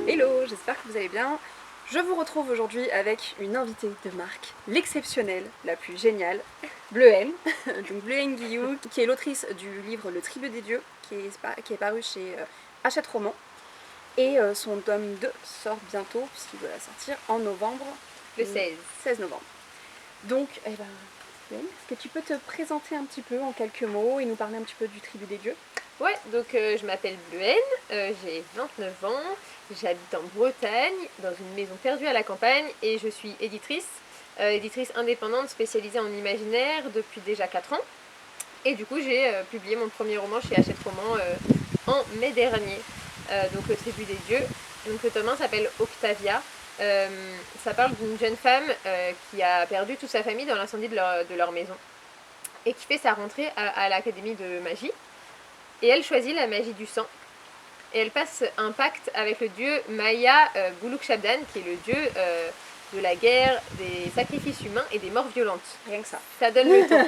Hello, j'espère que vous allez bien. Je vous retrouve aujourd'hui avec une invitée de marque, l'exceptionnelle, la plus géniale, Bleuhen. Donc Bleuhen Guillou, qui est l'autrice du livre Le Tribut des Dieux, qui est paru chez Hachette Roman. Et son tome 2 sort bientôt, puisqu'il doit sortir en novembre. Le 16 novembre. Donc, Bleuhen, est-ce que tu peux te présenter un petit peu en quelques mots et nous parler un petit peu du Tribut des Dieux? Ouais, donc je m'appelle Bleuhen, j'ai 29 ans, j'habite en Bretagne, dans une maison perdue à la campagne, et je suis éditrice indépendante spécialisée en imaginaire depuis déjà 4 ans. Et du coup, j'ai publié mon premier roman chez Hachette Roman en mai dernier, donc Le Tribut des Dieux. Donc le tome 1 s'appelle Octavia. Ça parle d'une jeune femme qui a perdu toute sa famille dans l'incendie de leur maison et qui fait sa rentrée à l'académie de magie. Et elle choisit la magie du sang. Et elle passe un pacte avec le dieu Maya Buluk-Shabdan, qui est le dieu de la guerre, des sacrifices humains et des morts violentes. Rien que ça. Ça donne le ton.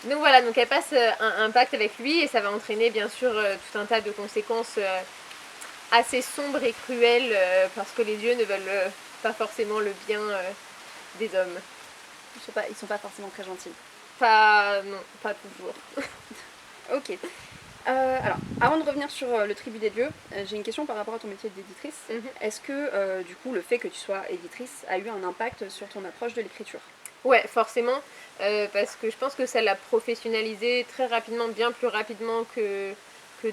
Donc voilà, donc elle passe un pacte avec lui et ça va entraîner bien sûr tout un tas de conséquences assez sombres et cruelles parce que les dieux ne veulent pas forcément le bien des hommes. Ils sont pas forcément très gentils. Non, pas toujours. Ok. Alors, avant de revenir sur le Tribut des Dieux, j'ai une question par rapport à ton métier d'éditrice. Est-ce que, du coup, le fait que tu sois éditrice a eu un impact sur ton approche de l'écriture? Ouais, forcément, parce que je pense que ça l'a professionnalisé très rapidement, bien plus rapidement que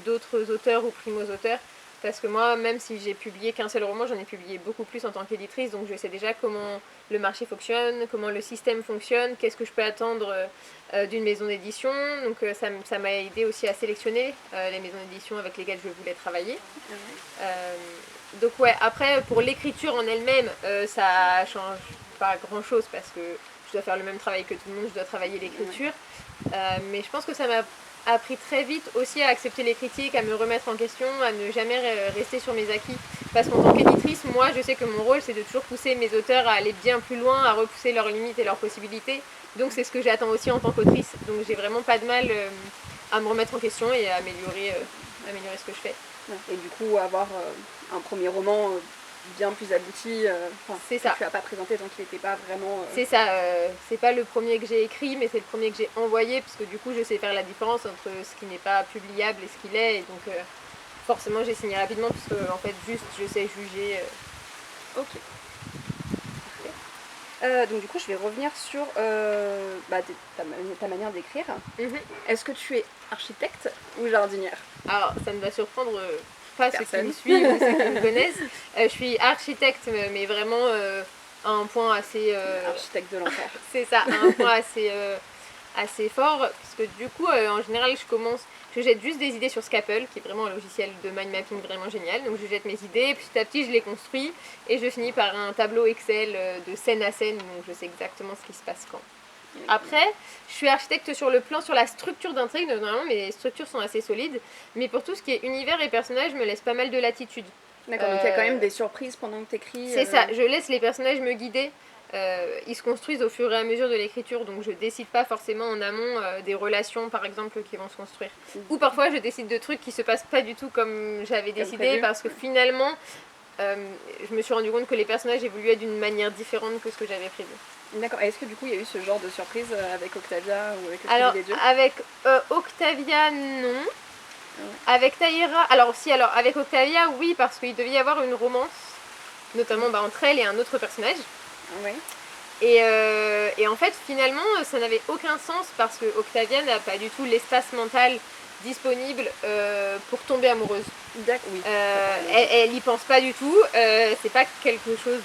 d'autres auteurs ou primo-auteurs. Parce que moi, même si j'ai publié qu'un seul roman, j'en ai publié beaucoup plus en tant qu'éditrice, donc je sais déjà comment le marché fonctionne, comment le système fonctionne, qu'est-ce que je peux attendre d'une maison d'édition. Donc ça m'a aidé aussi à sélectionner les maisons d'édition avec lesquelles je voulais travailler. Donc ouais, après, pour l'écriture en elle-même, ça change pas grand-chose parce que je dois faire le même travail que tout le monde, je dois travailler l'écriture. Mais je pense que ça m'a appris très vite aussi à accepter les critiques, à me remettre en question, à ne jamais rester sur mes acquis. Parce qu'en tant qu'éditrice, moi, je sais que mon rôle, c'est de toujours pousser mes auteurs à aller bien plus loin, à repousser leurs limites et leurs possibilités. Donc c'est ce que j'attends aussi en tant qu'autrice. Donc j'ai vraiment pas de mal à me remettre en question et à améliorer ce que je fais. Et du coup, avoir un premier roman bien plus abouti, c'est que ça. tu n'as pas présenté tant qu'il n'était pas vraiment... C'est ça, c'est pas le premier que j'ai écrit, mais c'est le premier que j'ai envoyé, parce que du coup, je sais faire la différence entre ce qui n'est pas publiable et ce qu'il est, et donc forcément, j'ai signé rapidement, parce que en fait, juste, je sais juger. Ok. Donc du coup, je vais revenir sur ta manière d'écrire. Est-ce que tu es architecte ou jardinière? Alors, ça ne va surprendre pas Personne. ceux qui me suivent ou ceux qui me connaissent. Je suis architecte, mais vraiment à un point assez... Architecte de l'enfer. C'est ça, à un point assez fort, parce que du coup, en général, je jette juste des idées sur Scapple, qui est vraiment un logiciel de mind mapping vraiment génial. Donc je jette mes idées, petit à petit je les construis, et je finis par un tableau Excel de scène à scène, donc je sais exactement ce qui se passe quand. Après, je suis architecte sur la structure d'intrigue, normalement mes structures sont assez solides, mais pour tout ce qui est univers et personnages, je me laisse pas mal de latitude. D'accord, donc il y a quand même des surprises pendant que tu écris. C'est ça, je laisse les personnages me guider. Ils se construisent au fur et à mesure de l'écriture, donc je décide pas forcément en amont des relations par exemple qui vont se construire. Ou parfois je décide de trucs qui se passent pas du tout comme j'avais décidé, parce que finalement je me suis rendu compte que les personnages évoluaient d'une manière différente que ce que j'avais prévu. D'accord, est-ce que du coup il y a eu ce genre de surprise avec Octavia ou avec le Alors Tribut des Dieux? avec Octavia non. Avec Taïra, alors avec Octavia oui, parce qu'il devait y avoir une romance, notamment entre elle et un autre personnage. Oui. Et en fait, finalement, ça n'avait aucun sens parce que Octavia n'a pas du tout l'espace mental disponible pour tomber amoureuse. D'accord, oui. Elle y pense pas du tout. C'est pas quelque chose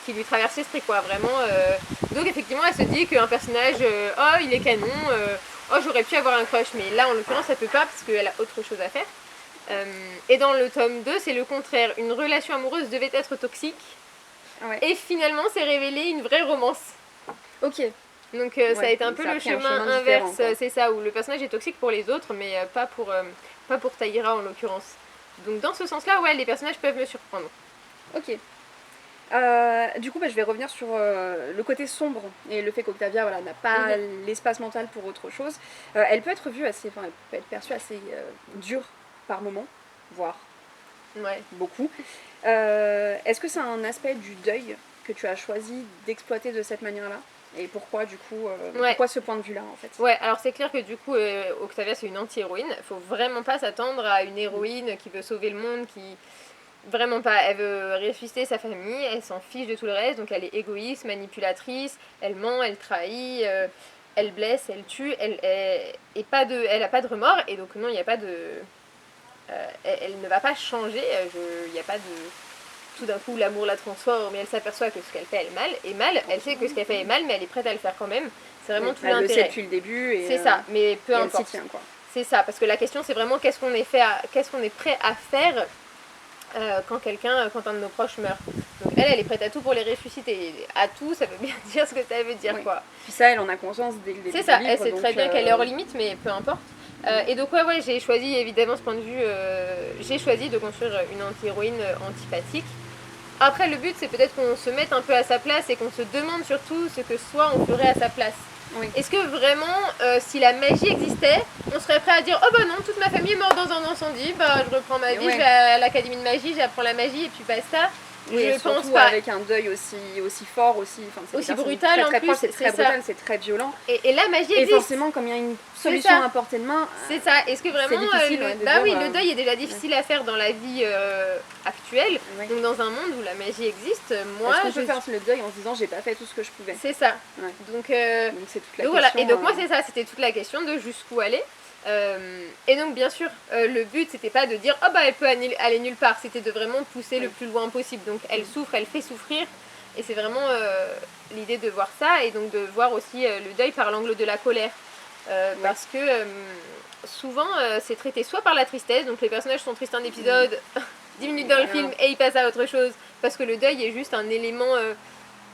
qui lui traverse l'esprit, quoi, vraiment. Donc, effectivement, elle se dit qu'un personnage, oh, il est canon, oh, j'aurais pu avoir un crush, mais là, en l'occurrence, elle peut pas parce qu'elle a autre chose à faire. Et dans le tome 2, c'est le contraire. Une relation amoureuse devait être toxique. Ouais. Et finalement, c'est révélé une vraie romance. Ok. Donc ça a été un peu le chemin inverse, c'est ça, où le personnage est toxique pour les autres, mais pas pour Taïra en l'occurrence. Donc dans ce sens-là, ouais, les personnages peuvent me surprendre. Ok. Du coup, je vais revenir sur le côté sombre et le fait qu'Octavia n'a pas l'espace mental pour autre chose. Elle peut être vue elle peut être perçue assez dure par moments. voire Ouais. beaucoup. Est-ce que c'est un aspect du deuil que tu as choisi d'exploiter de cette manière-là? Et pourquoi du coup, pourquoi ce point de vue-là en fait? Ouais, alors c'est clair que du coup, Octavia c'est une anti-héroïne. Faut vraiment pas s'attendre à une héroïne qui veut sauver le monde, qui. Vraiment pas. Elle veut ressusciter sa famille, elle s'en fiche de tout le reste, donc elle est égoïste, manipulatrice, elle ment, elle trahit, elle blesse, elle tue, elle a pas de remords, et donc non, il n'y a pas de. Elle ne va pas changer, il n'y a pas de. Tout d'un coup, l'amour la transforme et elle s'aperçoit que ce qu'elle fait est mal. Elle sait que ce qu'elle fait est mal, mais elle est prête à le faire quand même. C'est vraiment tout l'intérêt. Elle le sait depuis le début. Et c'est ça, mais peu importe. Elle s'y tient, quoi. C'est ça, parce que la question c'est vraiment qu'est-ce qu'on est prêt à faire quand un de nos proches meurt. Donc elle est prête à tout pour les ressusciter. À tout, ça veut bien dire ce que ça veut dire, quoi. Puis ça, elle en a conscience dès le début. C'est ça, elle sait très bien qu'elle est hors limite, mais peu importe. Et donc ouais, j'ai choisi évidemment ce point de vue, j'ai choisi de construire une anti-héroïne antipathique. Après, le but, c'est peut-être qu'on se mette un peu à sa place et qu'on se demande surtout ce que soi on ferait à sa place. Oui. Est-ce que vraiment, si la magie existait, on serait prêt à dire oh bah non, toute ma famille est morte dans un incendie, bah je reprends ma vie, je vais à l'académie de magie, j'apprends la magie et puis basta. Oui, je pense pas. Avec un deuil aussi fort, aussi brutal en plus, c'est très brutal, c'est très violent. Et la magie existe. Et forcément, comme il y a une solution à portée de main, c'est ça. Est-ce que vraiment le deuil est déjà difficile à faire dans la vie actuelle. Oui. Donc dans un monde où la magie existe, moi je peux faire le deuil en se disant j'ai pas fait tout ce que je pouvais. C'est ça. Ouais. Donc c'est toute la question. Voilà. Et donc moi c'est ça, c'était toute la question de jusqu'où aller. Et donc bien sûr le but c'était pas de dire oh bah elle peut aller nulle part, c'était de vraiment pousser le plus loin possible. Donc elle souffre, elle fait souffrir, et c'est vraiment l'idée de voir ça, et donc de voir aussi le deuil par l'angle de la colère, parce que souvent c'est traité soit par la tristesse, donc les personnages sont tristes un épisode 10 minutes dans le film et ils passent à autre chose, parce que le deuil est juste un élément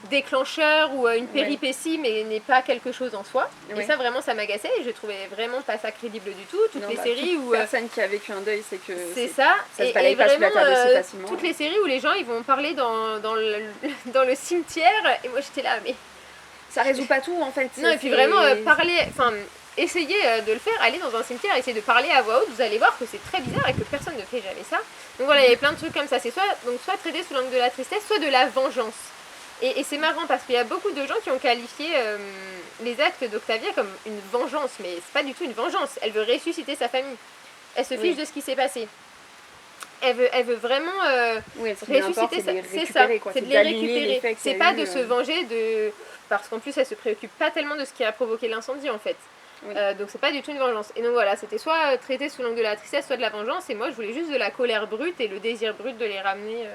déclencheur ou une péripétie, mais n'est pas quelque chose en soi. Et ça vraiment ça m'agaçait, et je trouvais vraiment pas ça crédible du tout. Toutes les séries où personne qui a vécu un deuil, c'est que ça se balaye pas sous la table aussi facilement. Toutes les séries où les gens ils vont parler dans le cimetière, et moi j'étais là mais ça résout pas tout en fait. Non, et puis vraiment essayez de le faire, allez dans un cimetière, essayez de parler à voix haute, vous allez voir que c'est très bizarre et que personne ne fait jamais ça. Donc voilà, il y avait plein de trucs comme ça, c'est soit traité sous l'angle de la tristesse, soit de la vengeance. Et c'est marrant parce qu'il y a beaucoup de gens qui ont qualifié les actes d'Octavia comme une vengeance, mais c'est pas du tout une vengeance. Elle veut ressusciter sa famille. Elle se fiche de ce qui s'est passé. Elle veut vraiment ressusciter ça. C'est ça, c'est de les récupérer. C'est pas de se venger parce qu'en plus elle se préoccupe pas tellement de ce qui a provoqué l'incendie en fait. Oui. Donc c'est pas du tout une vengeance. Et donc voilà, c'était soit traité sous l'angle de la tristesse, soit de la vengeance. Et moi je voulais juste de la colère brute et le désir brut de les ramener.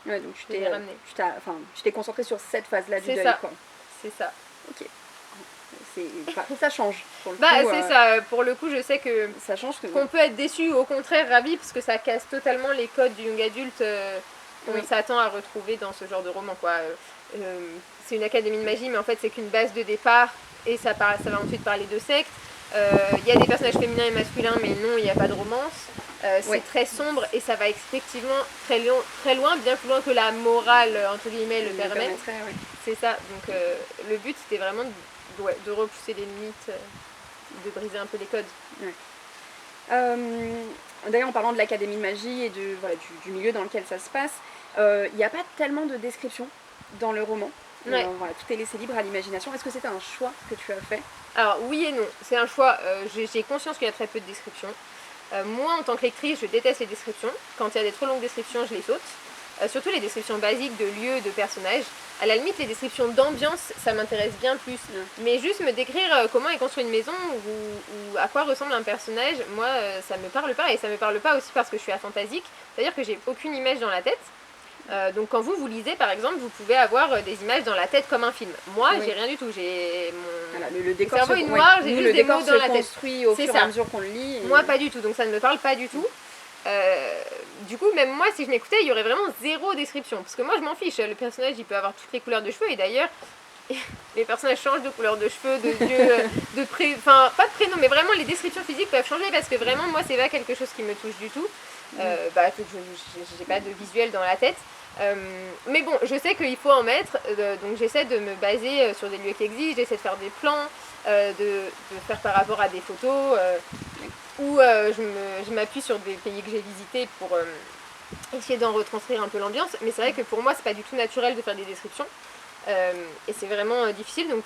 Ouais, donc tu t'es concentrée sur cette phase-là du deuil, quoi. C'est ça. Ok. Ça change. Pour le coup, c'est ça. Pour le coup, je sais que ça change qu'on peut être déçu ou au contraire ravi, parce que ça casse totalement les codes du young adulte qu'on s'attend à retrouver dans ce genre de roman, quoi. C'est une académie de magie, mais en fait c'est qu'une base de départ, et ça va ensuite parler de secte. Il y a des personnages féminins et masculins, mais non, il n'y a pas de romance. C'est très sombre, et ça va effectivement très loin, bien plus loin que la morale, entre guillemets, le permet. C'est ça. Donc le but c'était vraiment de repousser les limites, de briser un peu les codes. D'ailleurs, en parlant de l'académie de magie et du milieu dans lequel ça se passe, il n'y a pas tellement de descriptions dans le roman. Tout est laissé libre à l'imagination. Est-ce que c'était un choix que tu as fait? Alors oui et non, c'est un choix. J'ai conscience qu'il y a très peu de descriptions. Moi en tant que lectrice, je déteste les descriptions. Quand il y a des trop longues descriptions, je les saute. Surtout les descriptions basiques de lieux, de personnages. À la limite, les descriptions d'ambiance, ça m'intéresse bien plus. Mais juste me décrire comment est construite une maison ou à quoi ressemble un personnage, moi, ça me parle pas. Et ça me parle pas aussi parce que je suis aphantasique. C'est-à-dire que j'ai aucune image dans la tête. Donc quand vous lisez, par exemple, vous pouvez avoir des images dans la tête comme un film. Moi, j'ai rien du tout. J'ai le décor cerveau est noir, j'ai juste des mots dans la tête. Construit au fur et à mesure qu'on le lit. Moi, pas du tout. Donc ça ne me parle pas du tout. Du coup, même moi, si je m'écoutais, il y aurait vraiment zéro description. Parce que moi, je m'en fiche. Le personnage, il peut avoir toutes les couleurs de cheveux. Et d'ailleurs, les personnages changent de couleur de cheveux, de yeux, enfin, pas de prénom, mais vraiment, les descriptions physiques peuvent changer. Parce que vraiment, moi, c'est pas quelque chose qui me touche du tout. J'ai pas de visuel dans la tête. Mais bon, je sais qu'il faut en mettre. Donc, j'essaie de me baser sur des lieux qui existent. J'essaie de faire des plans, de faire par rapport à des photos. coup, je m'appuie sur des pays que j'ai visités pour essayer d'en retranscrire un peu l'ambiance. Mais c'est vrai que pour moi, c'est pas du tout naturel de faire des descriptions. Et c'est vraiment difficile, donc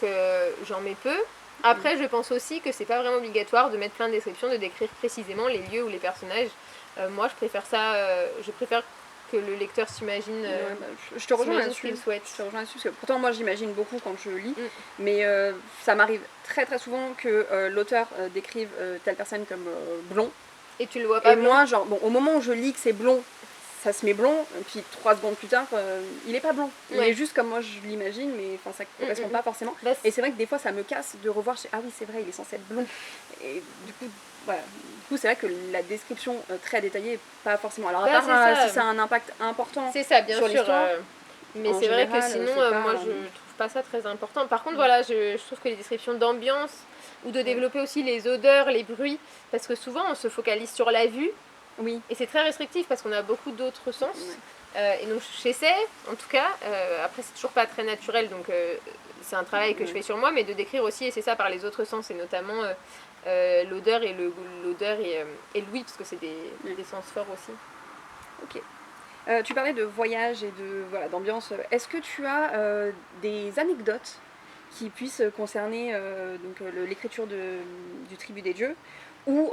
j'en mets peu. Après, je pense aussi que c'est pas vraiment obligatoire de mettre plein de descriptions, de décrire précisément les lieux ou les personnages. Moi, je préfère ça, je préfère que le lecteur s'imagine. Je te rejoins s'imagine là-dessus. ce qu'il souhaite. Je te rejoins là-dessus parce que pourtant moi j'imagine beaucoup quand je lis, Mm. mais ça m'arrive très très souvent que l'auteur décrive telle personne comme blond. Et tu le vois pas Et blond. moi, genre, bon, au moment où je lis que c'est blond, ça se met blond, et puis 3 secondes plus tard, il est pas blond. Il Ouais. est juste comme moi je l'imagine, mais enfin ça correspond pas forcément. Bah, Et c'est vrai que des fois ça me casse de revoir, ah oui c'est vrai, il est censé être blond. Et du coup, voilà. Du coup, c'est vrai que la description très détaillée est pas forcément. Alors à Bah, part c'est ça. si ça a un impact important. c'est ça, bien sur sûr. l'histoire, Mais en c'est vrai que général, sinon, c'est pas, moi, je trouve pas ça très important. Par contre, voilà, je trouve que les descriptions d'ambiance ou de développer aussi les odeurs, les bruits, parce que souvent on se focalise sur la vue Oui. et c'est très restrictif parce qu'on a beaucoup d'autres sens. Ouais. Et donc j'essaie, en tout cas, après c'est toujours pas très naturel, donc c'est un travail que je fais sur moi, mais de décrire aussi, et c'est ça, par les autres sens, et notamment l'odeur et l'ouïe, parce que c'est des sens forts aussi. Ok. Tu parlais de voyage et d'ambiance. Est-ce que tu as des anecdotes qui puissent concerner l'écriture du Tribut des Dieux ou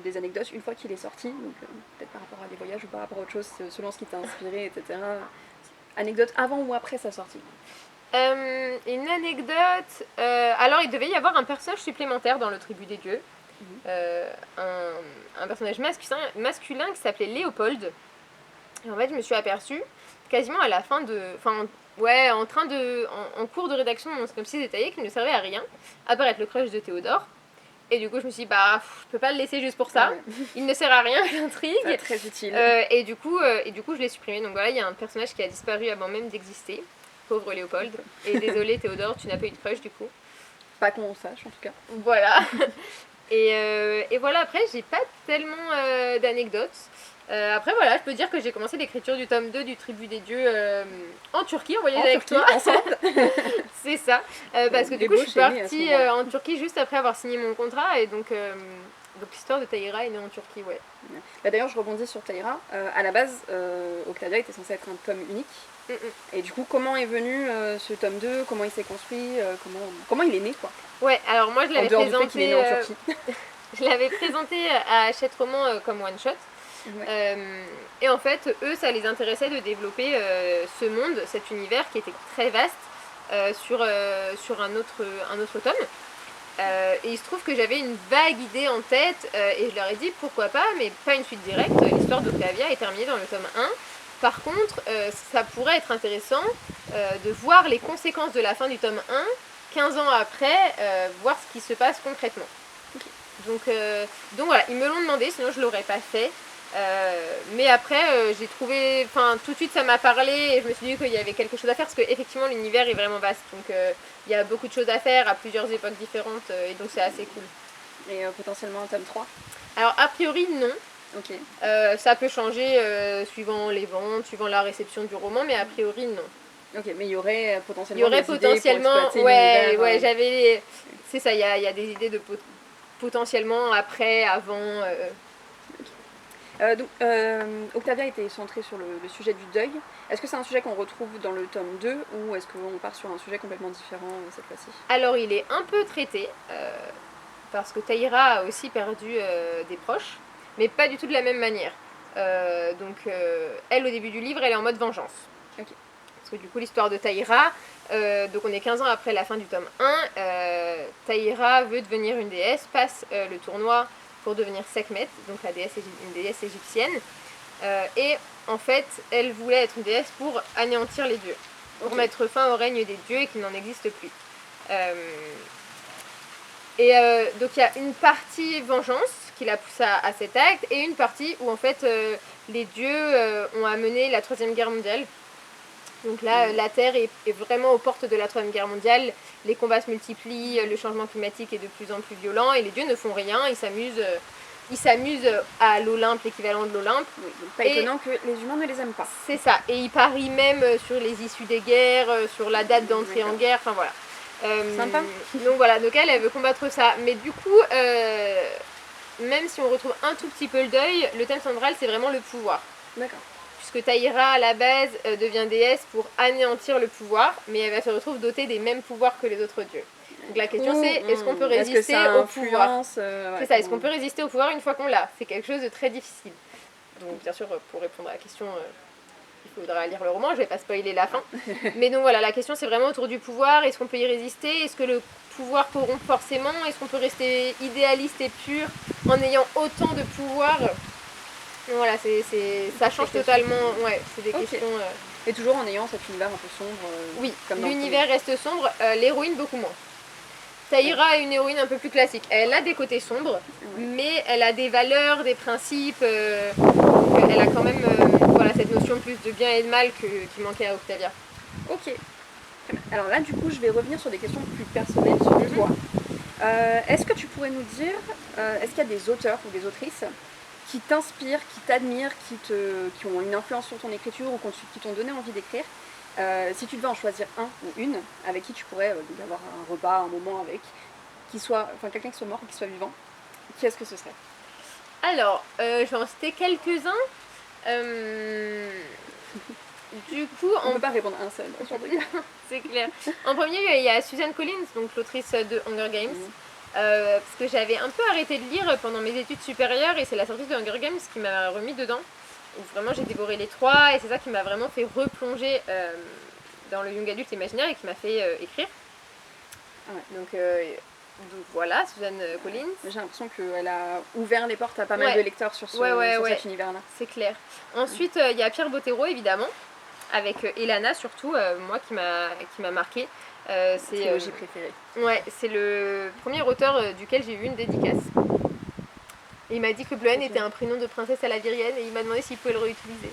des anecdotes une fois qu'il est sorti, donc peut-être par rapport à des voyages ou par rapport à autre chose, selon ce qui t'a inspiré, etc. Anecdote avant ou après sa sortie? Une anecdote. Alors, il devait y avoir un personnage supplémentaire dans le Tribut des Dieux. Un personnage masculin qui s'appelait Léopold. Et en fait, je me suis aperçue quasiment à la fin de. Enfin, ouais, en cours de rédaction, c'est comme si détaillé qu'il ne servait à rien, à part être le crush de Théodore. Et du coup, je me suis dit, je peux pas le laisser juste pour ça. Ouais. Il ne sert à rien, l'intrigue. C'est très utile. Et du coup, je l'ai supprimé. Donc voilà, il y a un personnage qui a disparu avant même d'exister. Pauvre Léopold. Et désolé Théodore, tu n'as pas eu de crush du coup. Pas qu'on sache en tout cas. Voilà. Et voilà, après, j'ai pas tellement d'anecdotes. Après, voilà, je peux dire que j'ai commencé l'écriture du tome 2 du Tribut des Dieux en Turquie, en voyage avec toi. Ensemble. C'est ça. Parce que du coup, je suis partie en Turquie juste après avoir signé mon contrat. Et donc l'histoire de Taïra est née en Turquie, ouais. Bah, d'ailleurs, je rebondis sur Taïra. À la base, Octavia était censé être un tome unique. Et du coup, comment est venu ce tome 2? Comment il s'est construit? Comment il est né, quoi? Ouais, alors moi, je l'avais En dehors du fait qu'il est né en Turquie. Je l'avais présenté à Hachette Roman comme one shot. Ouais. Et en fait, eux, ça les intéressait de développer ce monde, cet univers qui était très vaste sur un autre tome. Et il se trouve que j'avais une vague idée en tête et je leur ai dit pourquoi pas, mais pas une suite directe. L'histoire d'Octavia est terminée dans le tome 1. Par contre, ça pourrait être intéressant de voir les conséquences de la fin du tome 1, 15 ans après, voir ce qui se passe concrètement. Okay. Donc voilà, ils me l'ont demandé, sinon je l'aurais pas fait. Mais après, j'ai trouvé, tout de suite ça m'a parlé et je me suis dit qu'il y avait quelque chose à faire parce qu'effectivement l'univers est vraiment vaste. Donc il y a beaucoup de choses à faire à plusieurs époques différentes et donc c'est assez cool. Et potentiellement un tome 3? Alors a priori non. Ok. Ça peut changer suivant les ventes, suivant la réception du roman, mais a priori non. Ok, mais il y aurait potentiellement. Il y aurait potentiellement, j'avais, c'est ça, il y a des idées de potentiellement après, avant. Octavia était centrée sur le sujet du deuil. Est-ce que c'est un sujet qu'on retrouve dans le tome 2 ou est-ce qu'on part sur un sujet complètement différent cette fois-ci? Alors il est un peu traité parce que Taïra a aussi perdu des proches, mais pas du tout de la même manière. Elle au début du livre elle est en mode vengeance. Okay. Parce que du coup l'histoire de Taïra, donc on est 15 ans après la fin du tome 1, Taïra veut devenir une déesse, passe le tournoi pour devenir Sekhmet, donc une déesse égyptienne. Et en fait, elle voulait être une déesse pour anéantir les dieux, pour mettre fin au règne des dieux et qu'il n'en existe plus. Donc il y a une partie vengeance qui la pousse à cet acte et une partie où en fait les dieux ont amené la Troisième Guerre mondiale. Donc là, la Terre est vraiment aux portes de la Troisième Guerre mondiale, les combats se multiplient, le changement climatique est de plus en plus violent et les dieux ne font rien, ils s'amusent à l'Olympe, l'équivalent de l'Olympe. Oui, donc pas étonnant que les humains ne les aiment pas. C'est ça, et ils parient même sur les issues des guerres, sur la date d'entrée en guerre, enfin voilà. Sympa. Donc voilà, donc elle veut combattre ça, mais du coup, même si on retrouve un tout petit peu le deuil, le thème central c'est vraiment le pouvoir. D'accord. Puisque Taïra à la base devient déesse pour anéantir le pouvoir, mais elle va se retrouver dotée des mêmes pouvoirs que les autres dieux. Donc la question c'est, est-ce qu'on peut résister au pouvoir ? C'est ça, est-ce qu'on peut résister au pouvoir une fois qu'on l'a ? C'est quelque chose de très difficile. Donc bien sûr, pour répondre à la question, il faudra lire le roman, je vais pas spoiler la fin. Mais donc voilà, la question c'est vraiment autour du pouvoir, est-ce qu'on peut y résister ? Est-ce que le pouvoir corrompt forcément ? Est-ce qu'on peut rester idéaliste et pur en ayant autant de pouvoir ? Voilà, ça change totalement, ouais, c'est des questions... Et toujours en ayant cet univers un peu sombre. Oui, comme l'univers reste sombre, l'héroïne beaucoup moins. Taïra est une héroïne un peu plus classique. Elle a des côtés sombres, mais elle a des valeurs, des principes. Donc elle a quand même voilà, cette notion plus de bien et de mal qui manquait à Octavia. Ok. Alors là, du coup, je vais revenir sur des questions plus personnelles sur toi. Est-ce que tu pourrais nous dire, est-ce qu'il y a des auteurs ou des autrices qui t'inspirent, qui t'admirent, qui ont une influence sur ton écriture ou qui t'ont donné envie d'écrire ? Si tu devais en choisir un ou une, avec qui tu pourrais avoir un repas, un moment avec, quelqu'un qui soit mort ou qui soit vivant, qui est-ce que ce serait ? Alors, je vais en citer quelques-uns. Du coup, on ne peut pas répondre à un seul. C'est clair. En premier, il y a Suzanne Collins, donc l'autrice de Hunger Games. Parce que j'avais un peu arrêté de lire pendant mes études supérieures et c'est la sortie de Hunger Games qui m'a remis dedans. Où vraiment j'ai dévoré les 3 et c'est ça qui m'a vraiment fait replonger dans le young adulte imaginaire et qui m'a fait écrire. Donc voilà, Suzanne Collins. J'ai l'impression qu'elle a ouvert les portes à pas mal de lecteurs sur cet univers-là. C'est clair. Ensuite, il y a Pierre Bottero évidemment, avec Elana surtout, moi qui m'a marqué. C'est trilogie préférée. Ouais, c'est le premier auteur duquel j'ai eu une dédicace. Et il m'a dit que Bleuhen était un prénom de princesse à la Vyrienne et il m'a demandé s'il pouvait le réutiliser.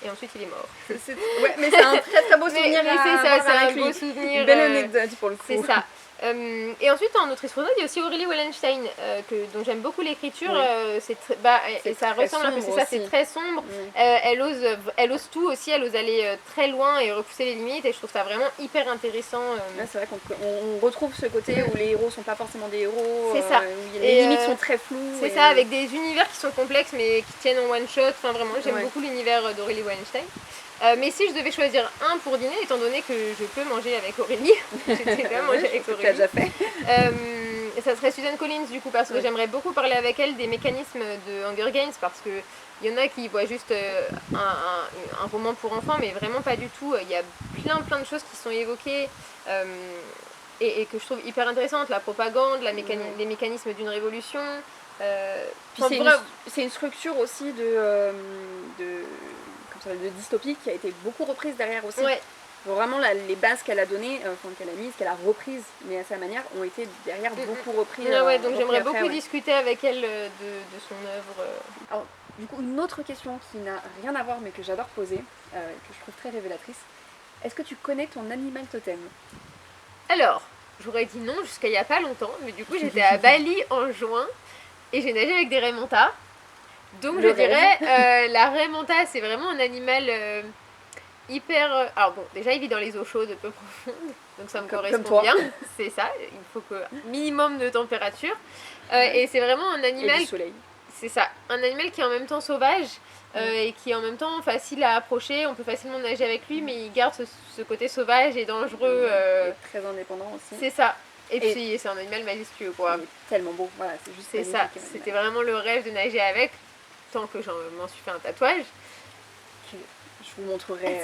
Et ensuite il est mort. Ouais, mais c'est un très très beau souvenir. C'est un beau souvenir. Une belle anecdote pour le coup. C'est ça. Et ensuite en autrice française il y a aussi Aurélie Wallenstein dont j'aime beaucoup l'écriture. Ça ressemble un peu, c'est ça, c'est très sombre. Elle ose tout aussi, elle ose aller très loin et repousser les limites et je trouve ça vraiment hyper intéressant. C'est vrai qu'on retrouve ce côté où les héros sont pas forcément des héros. C'est ça. Où les limites sont très floues. C'est ça, avec des univers qui sont complexes mais qui tiennent en one shot. Enfin vraiment, j'aime beaucoup l'univers d'Aurélie Wallenstein. Mais si je devais choisir un pour dîner, étant donné que je peux manger avec Aurélie, j'étais déjà mangé avec Aurélie. Déjà fait. Ça serait Suzanne Collins du coup parce que j'aimerais beaucoup parler avec elle des mécanismes de Hunger Games parce que il y en a qui voient juste un roman pour enfants mais vraiment pas du tout. Il y a plein de choses qui sont évoquées et que je trouve hyper intéressantes. La propagande, les mécanismes d'une révolution. Puis c'est une structure aussi de dystopie qui a été beaucoup reprise derrière aussi. Vraiment les bases qu'elle a données, qu'elle a mises, qu'elle a reprises, mais à sa manière, ont été derrière beaucoup reprises. Donc j'aimerais beaucoup discuter avec elle de son œuvre. Alors, du coup, une autre question qui n'a rien à voir mais que j'adore poser, que je trouve très révélatrice. Est-ce que tu connais ton animal totem ? Alors, j'aurais dit non jusqu'à il n'y a pas longtemps, mais du coup j'étais à Bali en juin et j'ai nagé avec des raie manta. Donc je dirais, la raie manta c'est vraiment un animal hyper... alors bon, déjà il vit dans les eaux chaudes peu profondes, donc ça me correspond bien, c'est ça, il faut que minimum de température. Et c'est vraiment un animal... Et du soleil. C'est ça, un animal qui est en même temps sauvage et qui est en même temps facile à approcher, on peut facilement nager avec lui, mais il garde ce côté sauvage et dangereux. Et très indépendant aussi. C'est ça. Et puis c'est un animal majestueux quoi. Tellement beau, voilà, c'est juste c'est ça. C'était vraiment le rêve de nager avec, tant que m'en suis fait un tatouage. Je vous montrerai.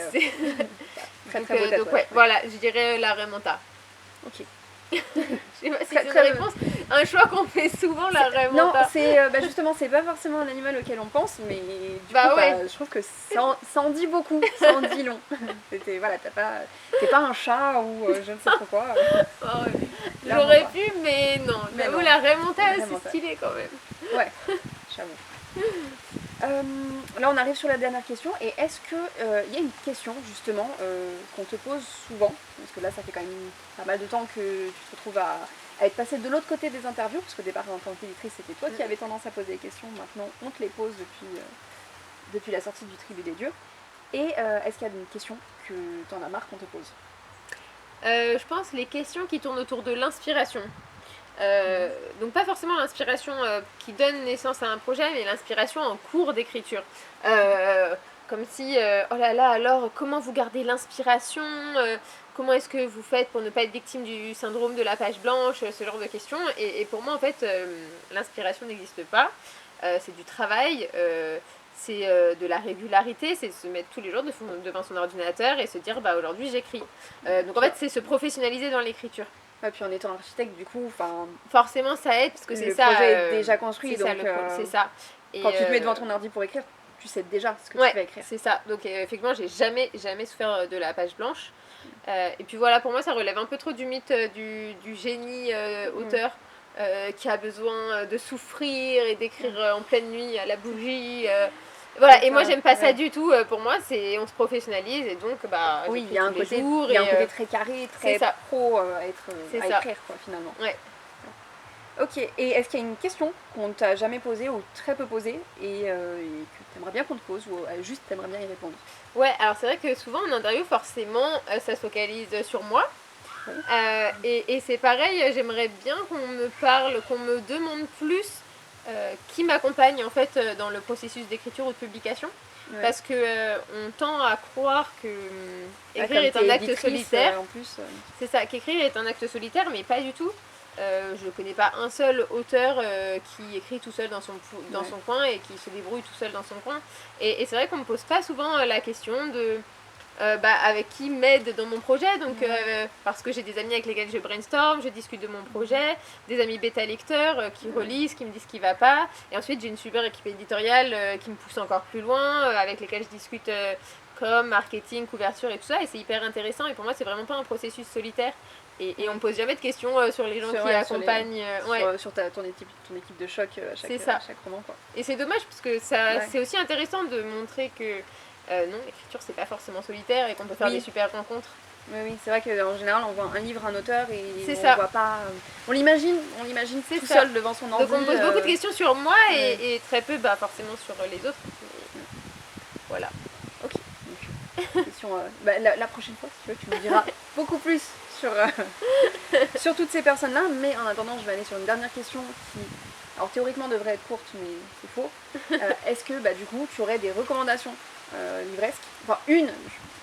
Très beau tatouage. Donc voilà, je dirais la raie manta. Ok. Je sais pas si c'est une réponse, un choix qu'on fait souvent la raie manta. Non, c'est justement c'est pas forcément un animal auquel on pense, mais du coup je trouve que ça en dit beaucoup, ça en dit long. T'es pas un chat ou je ne sais trop quoi. J'aurais pu, mais non. J'avoue la raie manta c'est stylé quand même. Ouais, j'avoue. Là on arrive sur la dernière question et est-ce que y a une question justement qu'on te pose souvent, parce que là ça fait quand même pas mal de temps que tu te retrouves à être passé de l'autre côté des interviews, parce qu'au départ en tant qu'éditrice c'était toi qui avais tendance à poser des questions, maintenant on te les pose depuis la sortie du Tribut des Dieux. Et est-ce qu'il y a une question que t'en as marre qu'on te pose ? Je pense les questions qui tournent autour de l'inspiration. Donc pas forcément l'inspiration qui donne naissance à un projet, mais l'inspiration en cours d'écriture. Comme si, oh là là, alors comment vous gardez l'inspiration comment est-ce que vous faites pour ne pas être victime du syndrome de la page blanche, ce genre de questions. Et pour moi, en fait, l'inspiration n'existe pas. C'est du travail, c'est de la régularité, c'est se mettre tous les jours devant son ordinateur et se dire, bah aujourd'hui j'écris. Donc en fait, c'est se professionnaliser dans l'écriture. Ouais, puis en étant architecte, du coup, forcément ça aide, parce que c'est ça. Le projet est déjà construit, donc c'est ça. Et quand tu te mets devant ton ordi pour écrire, tu sais déjà ce que tu vas écrire. C'est ça. Donc effectivement, j'ai jamais souffert de la page blanche. Et puis voilà, pour moi, ça relève un peu trop du mythe du génie auteur qui a besoin de souffrir et d'écrire en pleine nuit à la bougie. Voilà, et moi j'aime pas ça du tout. Pour moi, on se professionnalise et donc oui, il y a un côté très carré, très pro à écrire quoi, finalement. Ouais. Ok, et est-ce qu'il y a une question qu'on ne t'a jamais posée ou très peu posée et que tu aimerais bien qu'on te pose ou juste tu aimerais bien y répondre? Ouais, alors c'est vrai que souvent en interview, forcément, ça se focalise sur moi. Oui. Et c'est pareil, j'aimerais bien qu'on me parle, qu'on me demande plus qui m'accompagne en fait dans le processus d'écriture ou de publication. Ouais. Parce que on tend à croire que écrire est un acte solitaire. En plus, c'est ça, qu'écrire est un acte solitaire, mais pas du tout. Je ne connais pas un seul auteur qui écrit tout seul dans son coin et qui se débrouille tout seul dans son coin. Et c'est vrai qu'on me pose pas souvent la question de avec qui m'aide dans mon projet. Donc, parce que j'ai des amis avec lesquels je brainstorm, je discute de mon projet, des amis bêta lecteurs qui relisent, qui me disent ce qui va pas. Et ensuite, j'ai une super équipe éditoriale qui me pousse encore plus loin, avec lesquels je discute com, marketing, couverture et tout ça. Et c'est hyper intéressant. Et pour moi, c'est vraiment pas un processus solitaire. Et on me pose jamais de questions sur les gens qui accompagnent. Sur ton équipe de choc à chaque roman. Quoi. Et c'est dommage parce que c'est aussi intéressant de montrer que non, l'écriture c'est pas forcément solitaire et qu'on peut faire des super rencontres. Oui, c'est vrai qu'en général on voit un livre, un auteur et on voit pas. On l'imagine tout seul devant son ordi. Donc on me pose beaucoup de questions sur moi et très peu forcément sur les autres. Mais, voilà. Ok. Donc, question, la prochaine fois, si tu veux, tu me diras beaucoup plus sur toutes ces personnes-là. Mais en attendant, je vais aller sur une dernière question qui, alors théoriquement, devrait être courte, mais c'est faux. Est-ce que du coup, tu aurais des recommandations livresques? Enfin, une.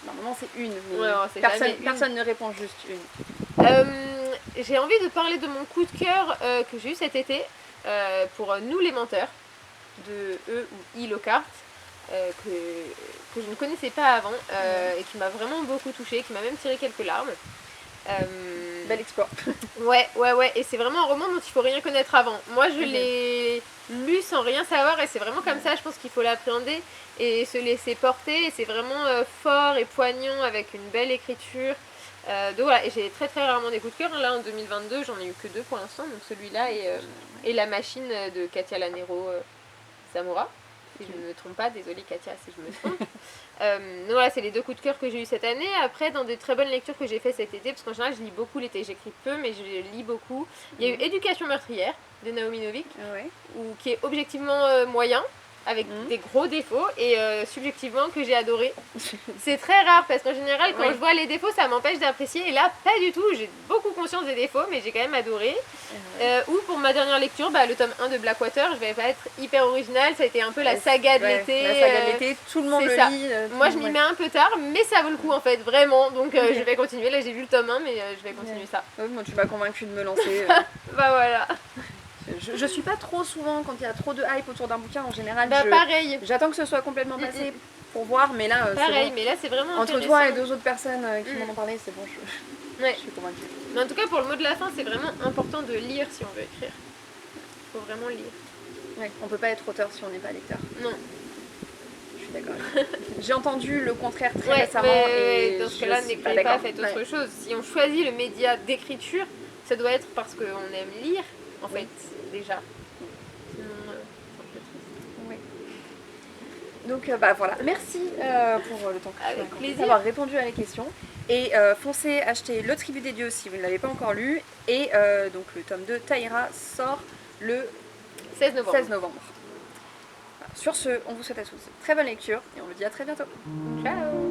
Normalement, c'est une, mais personne ne répond juste une. J'ai envie de parler de mon coup de cœur que j'ai eu cet été pour Nous les menteurs de E ou I. Lockhart. Que je ne connaissais pas avant et qui m'a vraiment beaucoup touchée, qui m'a même tiré quelques larmes. Bel exploit. Ouais, et c'est vraiment un roman dont il faut rien connaître avant. Moi je l'ai lu sans rien savoir et c'est vraiment comme ça, je pense qu'il faut l'appréhender et se laisser porter. Et c'est vraiment fort et poignant avec une belle écriture. Donc voilà, et j'ai très très rarement des coups de cœur. Là en 2022 j'en ai eu que 2 pour l'instant, donc celui-là et La Machine de Katia Lanero Zamora. Si je ne me trompe pas, désolée Katia si je me trompe. Donc voilà, c'est les 2 coups de cœur que j'ai eu cette année. Après, dans des très bonnes lectures que j'ai fait cet été, parce qu'en général je lis beaucoup l'été, j'écris peu, mais je lis beaucoup. Il y a eu Éducation meurtrière de Naomi Novik, qui est objectivement moyen, avec des gros défauts, et subjectivement que j'ai adoré. C'est très rare, parce qu'en général, quand je vois les défauts, ça m'empêche d'apprécier, et là, pas du tout. J'ai beaucoup conscience des défauts, mais j'ai quand même adoré. Ou pour ma dernière lecture, le tome 1 de Blackwater, je vais pas être hyper originale, ça a été un peu la saga de l'été. La saga de l'été, tout le monde le lit. Moi, je m'y mets un peu tard, mais ça vaut le coup en fait, vraiment. Donc je vais continuer. Là, j'ai vu le tome 1, mais je vais continuer ça. Moi, tu m'as convaincue de me lancer. Voilà. Je suis pas trop souvent quand il y a trop de hype autour d'un bouquin en général. Pareil. J'attends que ce soit complètement passé pour voir, mais là pareil, bon. mais là c'est vraiment entre toi et 2 autres personnes qui m'en ont parlé, c'est bon, je suis convaincue. Mais en tout cas pour le mot de la fin, c'est vraiment important de lire si on veut écrire. Faut vraiment lire. Ouais, on peut pas être auteur si on n'est pas lecteur. Non. Je suis d'accord. J'ai entendu le contraire très récemment et dans ce cas-là, n'écrivez pas, faites autre chose. Si on choisit le média d'écriture, ça doit être parce qu'on aime lire, en fait, déjà. Sinon, oui. Donc voilà, merci pour le temps que tu as d'avoir répondu à les questions. Et foncez acheter Le Tribut des Dieux si vous ne l'avez pas encore lu. Et donc le tome 2 Taïra sort le 16 novembre. Voilà. Sur ce, on vous souhaite à tous une très bonne lecture et on vous dit à très bientôt. Ciao.